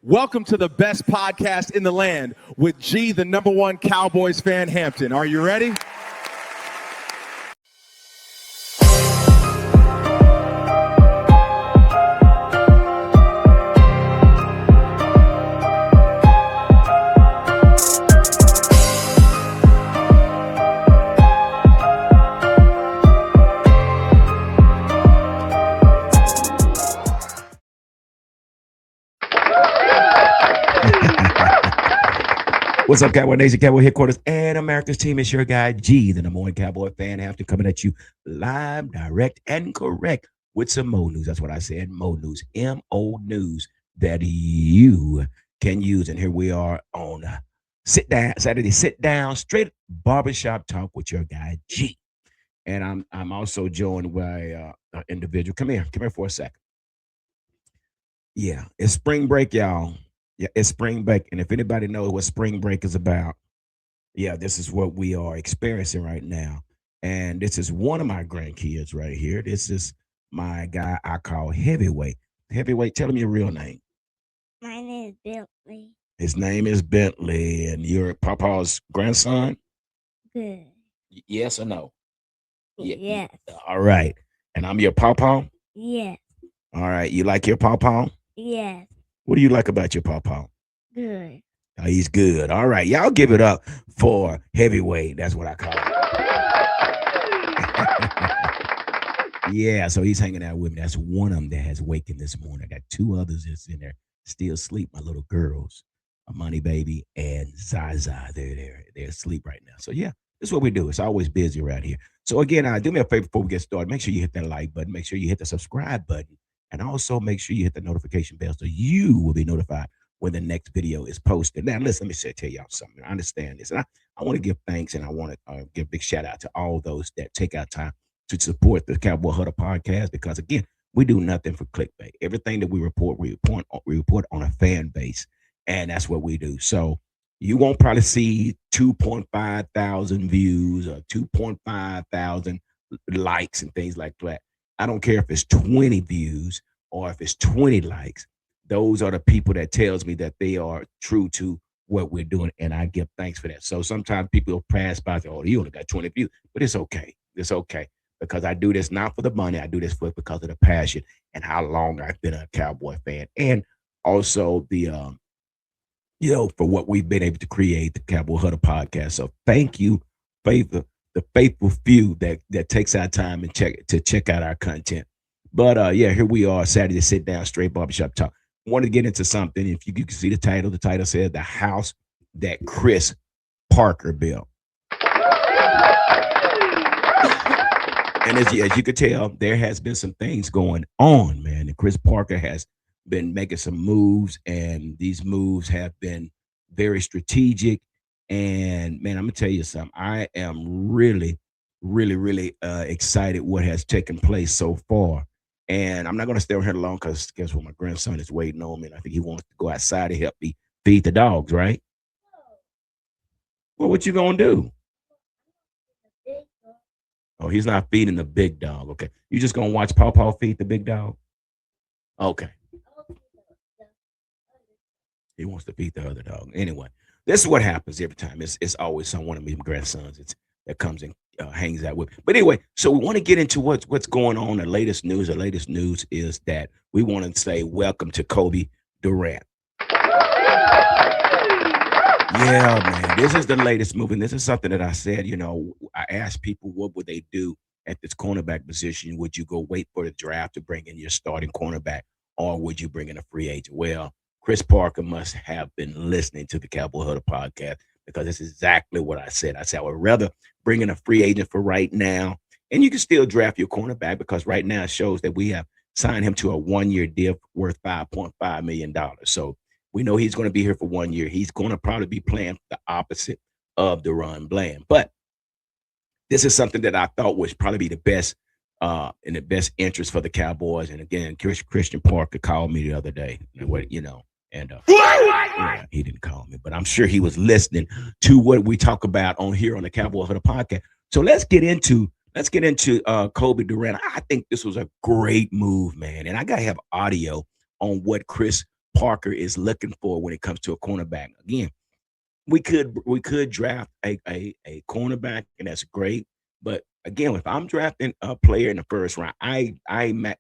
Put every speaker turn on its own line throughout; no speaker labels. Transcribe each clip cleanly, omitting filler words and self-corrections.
Welcome to the best podcast in the land with G, the #1 Cowboys fan, Hampton. Are you ready?
What's up, Cowboy Nation, Cowboy Headquarters, and America's team? It's your guy, G, the #1 Cowboy fan, Hampton, coming at you live, direct, and correct with some Mo news. That's what I said, Mo news, M-O news that you can use. And here we are on Saturday Sit Down, straight barbershop talk with your guy, G. And I'm also joined by an individual. Come here for a second. Yeah, it's spring break, y'all. Yeah, it's spring break. And if anybody knows what spring break is about, yeah, this is what we are experiencing right now. And this is one of my grandkids right here. This is my guy I call Heavyweight. Heavyweight, tell him your real name.
My name is Bentley.
His name is Bentley, and you're Papa's grandson?
Good.
Yes or no?
Yes.
All right. And I'm your Papa?
Yes.
All right. You like your Papa?
Yes.
What do you like about your Papa?
Good.
Oh, he's good. All right. Y'all give it up for Heavyweight. That's what I call it. Yeah, so he's hanging out with me. That's one of them that has wakened this morning. I got two others that's in there still asleep, my little girls, Money Baby and Zaza. They're asleep right now. So yeah, this is what we do. It's always busy around here. So again, do me a favor before we get started. Make sure you hit that like button. Make sure you hit the subscribe button. And also make sure you hit the notification bell so you will be notified when the next video is posted. Now, listen, let me tell y'all something. I understand this. And I want to give thanks, and I want to give a big shout out to all those that take our time to support the Cowboy Huddle podcast, because, again, we do nothing for clickbait. Everything that we report on a fan base, and that's what we do. So you won't probably see 2.5 thousand views or 2.5 thousand likes and things like that. I don't care if it's 20 views or if it's 20 likes. Those are the people that tells me that they are true to what we're doing, and I give thanks for that. So sometimes people will pass by and say, oh, you only got 20 views, but it's okay. It's okay, because I do this not for the money. I do this because of the passion and how long I've been a Cowboy fan, and also the for what we've been able to create, the Cowboy Huddle podcast. So thank you, the faithful few that takes our time and check out our content. But yeah, here we are, Saturday Sit Down, straight barbershop talk. I want to get into something. If you can see the title says The House That Chris Parker Built. And as you could tell, there has been some things going on, man. And Chris Parker has been making some moves, and these moves have been very strategic. And man, I'm gonna tell you something. I am really, really, really excited what has taken place so far. And I'm not gonna stay here long, because guess what? My grandson is waiting on me, and I think he wants to go outside to help me feed the dogs, right? Well, what you gonna do? Oh, he's not feeding the big dog. Okay, you just gonna watch Paw feed the big dog? Okay. He wants to feed the other dog. Anyway. This is what happens every time. It's always one of my grandsons that comes and hangs out with. But anyway, so we want to get into what's going on. The latest news. The latest news is that we want to say welcome to Kobe Durant. Yeah, man, this is the latest move, and this is something that I said. I asked people what would they do at this cornerback position. Would you go wait for the draft to bring in your starting cornerback, or would you bring in a free agent? Well, Chris Parker must have been listening to the Cowboy Huddle podcast, because it's exactly what I said. I said I would rather bring in a free agent for right now, and you can still draft your cornerback, because right now it shows that we have signed him to a 1-year deal worth $5.5 million. So we know he's going to be here for 1 year. He's going to probably be playing the opposite of Deron Bland. But this is something that I thought would probably be the best in the best interest for the Cowboys. And again, Christian Parker called me the other day. And yeah, he didn't call me, but I'm sure he was listening to what we talk about on here on the Cowboy Huddle podcast. So let's get into Kobe Durant. I think this was a great move, man. And I gotta have audio on what Chris Parker is looking for when it comes to a cornerback. Again, we could draft a cornerback, and that's great. But again, if I'm drafting a player in the first round, I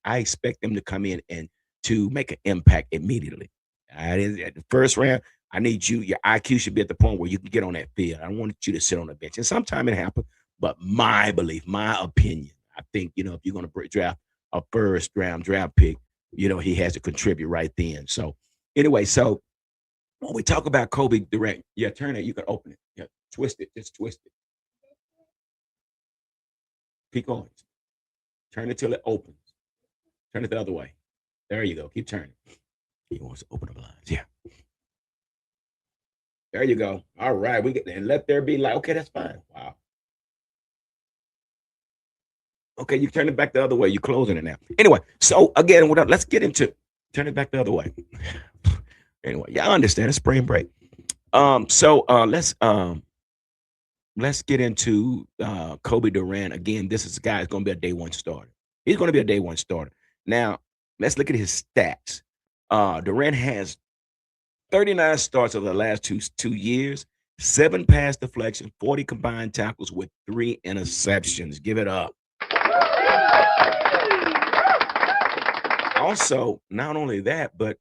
expect them to come in and to make an impact immediately. At the first round, I need you. Your IQ should be at the point where you can get on that field. I don't want you to sit on the bench. And sometime it happens, but my belief, my opinion, I think if you're going to draft a first round draft pick, he has to contribute right then. So anyway, so when we talk about Kobe Durant, yeah, turn it. You can open it. Yeah, twist it. Just twist it. Keep going. Turn it till it opens. Turn it the other way. There you go. Keep turning. He wants to open the blinds. Yeah. There you go. All right. We get and let there be light. Okay, that's fine. Wow. Okay, you turn it back the other way. You're closing it now. Anyway, so again, let's get into turn it back the other way. Anyway, yeah, I understand. It's spring break. So let's get into Kobe Durant. Again, this is a guy that's going to be a day one starter. He's going to be a day one starter. Now, let's look at his stats. Durant has 39 starts over the last two years, 7 pass deflections, 40 combined tackles with 3 interceptions. Give it up. Also, not only that, but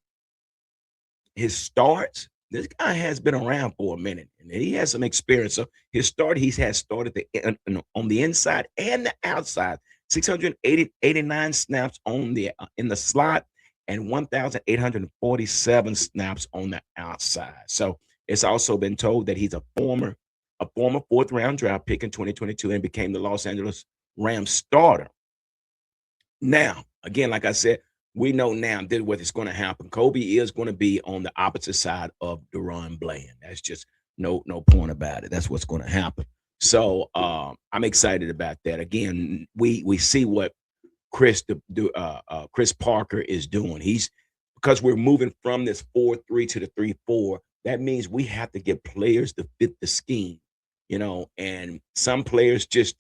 his starts, this guy has been around for a minute, and he has some experience. So his he has started on the inside and the outside. 689 snaps on the in the slot, and 1,847 snaps on the outside. So it's also been told that he's a former 4th round draft pick in 2022 and became the Los Angeles Rams starter. Now, again, like I said, we know now that what is going to happen. Kobe is going to be on the opposite side of Deron Bland. That's just no point about it. That's what's going to happen. So I'm excited about that. Again, we see what Chris Parker is doing. Because we're moving from this 4-3 to the 3-4. That means we have to get players to fit the scheme, and some players just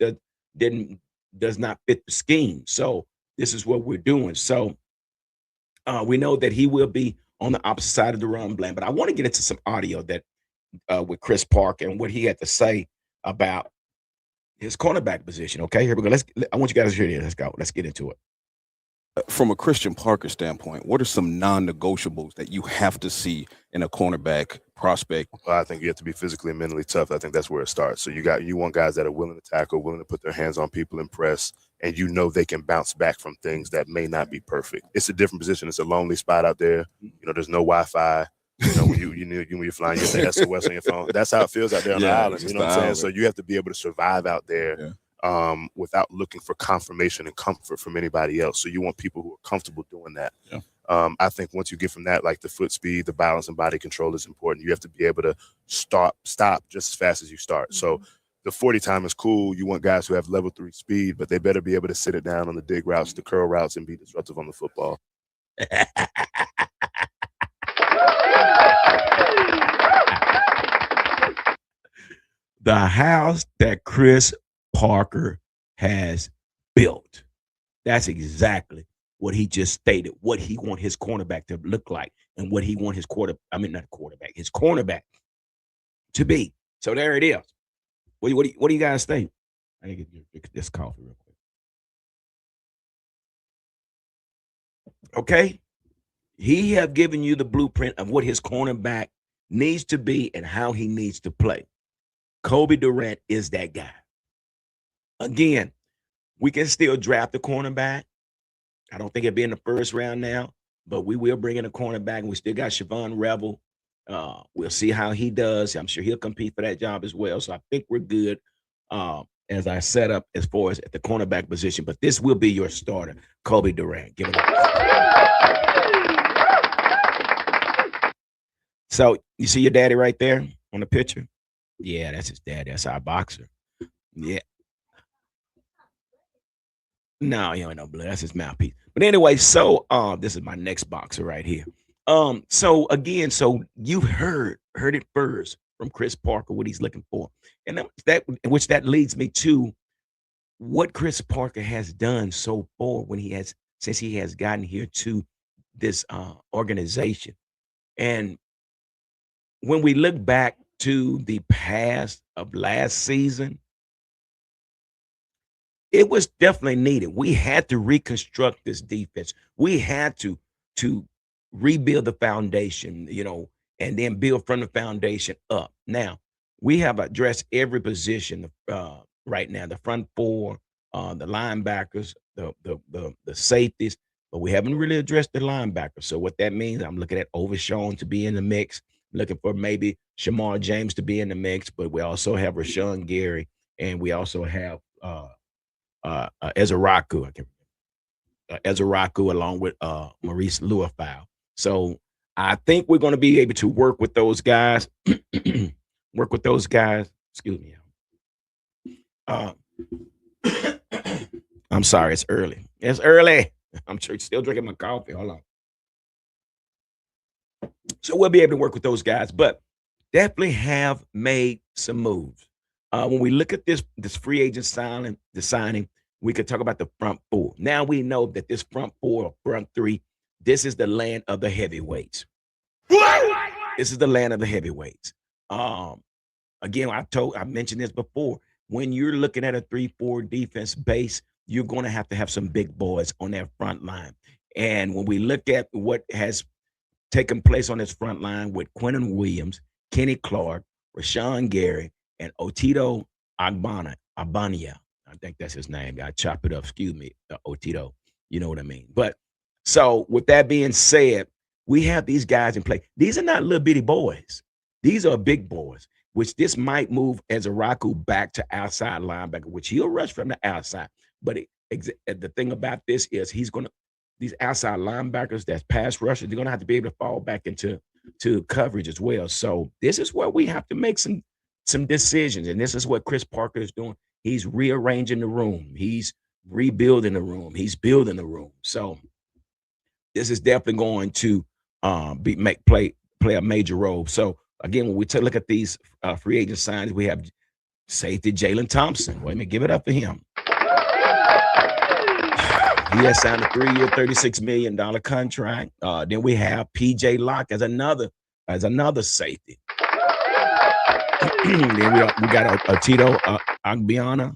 does not fit the scheme. So this is what we're doing. So we know that he will be on the opposite side of the run Bland, but I want to get into some audio that with Chris Parker and what he had to say about his cornerback position. Okay, here we go. I want you guys to hear this. Let's go. Let's get into it.
From a Christian Parker standpoint, what are some non-negotiables that you have to see in a cornerback prospect?
Well, I think you have to be physically and mentally tough. I think that's where it starts. So you want guys that are willing to tackle, willing to put their hands on people and press, and they can bounce back from things that may not be perfect. It's a different position. It's a lonely spot out there. There's no Wi-Fi. When you're flying, you have the SOS on your phone. That's how it feels out there on the island. You know what I'm saying? So you have to be able to survive out there. Yeah. Without looking for confirmation and comfort from anybody else. So you want people who are comfortable doing that. Yeah. I think once you get from that, like the foot speed, the balance, and body control is important. You have to be able to stop just as fast as you start. Mm-hmm. So the 40 time is cool. You want guys who have level 3 speed, but they better be able to sit it down on the dig routes, the curl routes, and be disruptive on the football.
The house that Chris Parker has built. That's exactly what he just stated, what he want his cornerback to look like, and what he want his his cornerback to be. So there it is. What do you guys think? I need to get this coffee real quick. Okay. He have given you the blueprint of what his cornerback needs to be and how he needs to play. Kobe Durant is that guy. Again, we can still draft a cornerback. I don't think it'll be in the first round now, but we will bring in a cornerback. And we still got Siobhan Rebel. We'll see how he does. I'm sure he'll compete for that job as well. So I think we're good as I set up as far as at the cornerback position. But this will be your starter, Kobe Durant. Give it up. So you see your daddy right there on the picture? Yeah, that's his dad. That's our boxer. Yeah. No, he ain't no blood. That's his mouthpiece. But anyway, so this is my next boxer right here. So again, so you've heard it first from Chris Parker what he's looking for, and that leads me to what Chris Parker has done so far since he has gotten here to this organization. And when we look back to the past of last season, it was definitely needed. We had to reconstruct this defense. We had to rebuild the foundation, and then build from the foundation up. Now, we have addressed every position right now: the front four, the linebackers, the safeties, but we haven't really addressed the linebackers. So what that means, I'm looking at Overshawn to be in the mix, looking for maybe Shamar James to be in the mix, but we also have Rashawn Gary, and we also have Ezraku. I can Ezraku along with Maurice Luafau. So I think we're going to be able to work with those guys. Work with those guys. Excuse me. I'm sorry. It's early. It's early. I'm still drinking my coffee. Hold on. So we'll be able to work with those guys, but definitely have made some moves. When we look at this free agent signing, we could talk about the front four. Now we know that this front four or front three, this is the land of the heavyweights. This is the land of the heavyweights. Again, I mentioned this before. When you're looking at a 3-4 defense base, you're going to have some big boys on that front line. And when we look at what has taken place on this front line with Quentin Williams, Kenny Clark, Rashawn Gary, and Otito Agbania. I think that's his name. I chop it up. Excuse me, Otito. You know what I mean? But so with that being said, we have these guys in play. These are not little bitty boys. These are big boys, which this might move Ezraku back to outside linebacker, which he'll rush from the outside. But the thing about this is these outside linebackers that's pass rushers, they're going to have to be able to fall back into coverage as well. So this is where we have to make some decisions. And this is what Chris Parker is doing. He's rearranging the room. He's rebuilding the room. He's building the room. So this is definitely going to play a major role. So again, when we look at these free agent signings, we have safety Jalen Thompson. Wait a minute, give it up for him. He has signed a 3-year, $36 million contract. Then we have PJ Locke as another safety. Then we got a Tito Agbonia,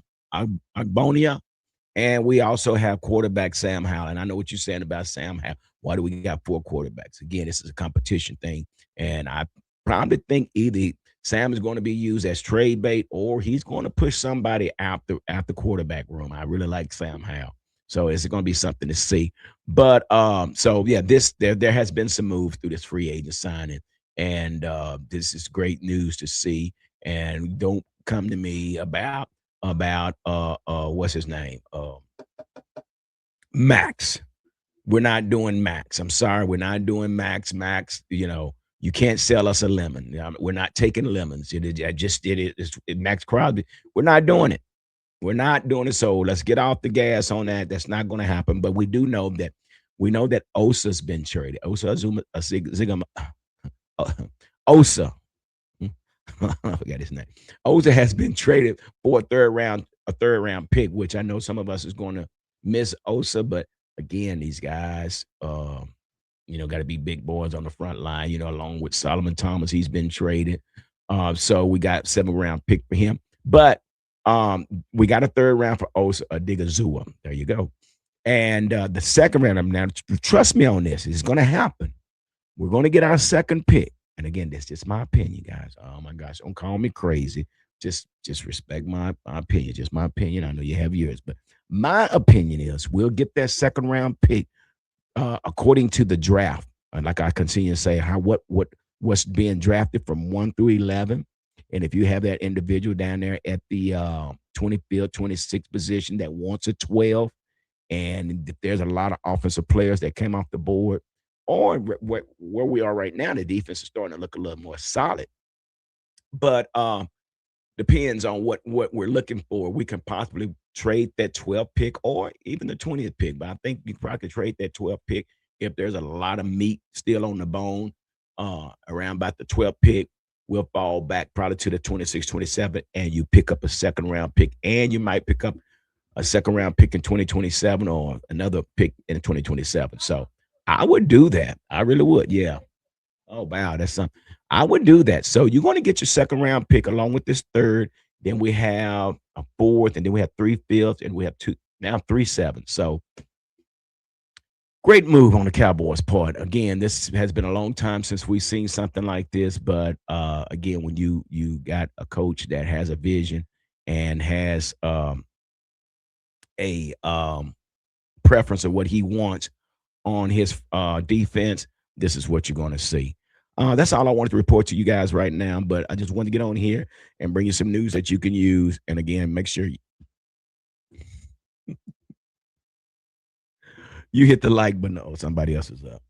and we also have quarterback Sam Howell. And I know what you're saying about Sam Howell. Why do we got 4 quarterbacks? Again, this is a competition thing, and I probably think either Sam is going to be used as trade bait or he's going to push somebody out the quarterback room. I really like Sam Howell. So it's going to be something to see. But so yeah, there has been some moves through this free agent signing. And this is great news to see. And don't come to me about what's his name? Max. We're not doing Max. I'm sorry, we're not doing Max. Max, you can't sell us a lemon. We're not taking lemons. I just did it. It's Max Crosby. We're not doing it. We're not doing it. So let's get off the gas on that. That's not going to happen. But we do know that Osa's been traded. Osa. I forgot his name. Osa has been traded for a third round pick, which I know some of us is going to miss Osa. But again, these guys, got to be big boys on the front line, along with Solomon Thomas. He's been traded. So we got 7th round pick for him. But we got a 3rd round for Osa Odigizua. There you go. And the 2nd round, now trust me on this, it's going to happen. We're going to get our 2nd pick. And again, that's just my opinion, guys. Oh my gosh, don't call me crazy. Just respect my opinion. Just my opinion. I know you have yours, but my opinion is we'll get that 2nd round pick according to the draft. Like I continue to say, what's being drafted from 1 through 11. And if you have that individual down there at the 25th, 26th position that wants a 12, and if there's a lot of offensive players that came off the board, or where we are right now, the defense is starting to look a little more solid. But depends on what we're looking for. We can possibly trade that 12th pick or even the 20th pick. But I think you probably could trade that 12th pick if there's a lot of meat still on the bone around about the 12th pick. We'll fall back probably to the 26, 27, and you pick up a 2nd round pick, and you might pick up a 2nd round pick in 2027 or another pick in 2027. So I would do that. I really would. Yeah. Oh, wow. That's something. I would do that. So you're going to get your second round pick along with this third. Then we have a fourth, and then we have 3 fifths, and we have 3 sevenths. So great move on the Cowboys' part. Again, this has been a long time since we've seen something like this. But again, when you got a coach that has a vision and has a preference of what he wants on his defense, this is what you're going to see. That's all I wanted to report to you guys right now. But I just wanted to get on here and bring you some news that you can use. And again, make sure you hit the like button. Oh, somebody else is up.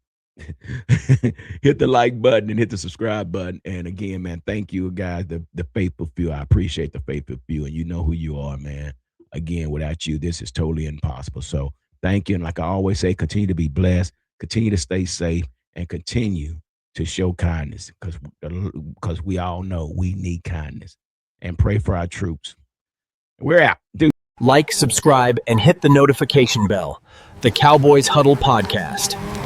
Hit the like button and hit the subscribe button. And again, man, thank you guys, the faithful few. I appreciate the faithful few, and you know who you are, man. Again, without you, this is totally impossible. So thank you. And like I always say, continue to be blessed, continue to stay safe, and continue to show kindness, because we all know we need kindness, and pray for our troops. We're out. Dude.
Like, subscribe, and hit the notification bell. The Cowboys Huddle Podcast.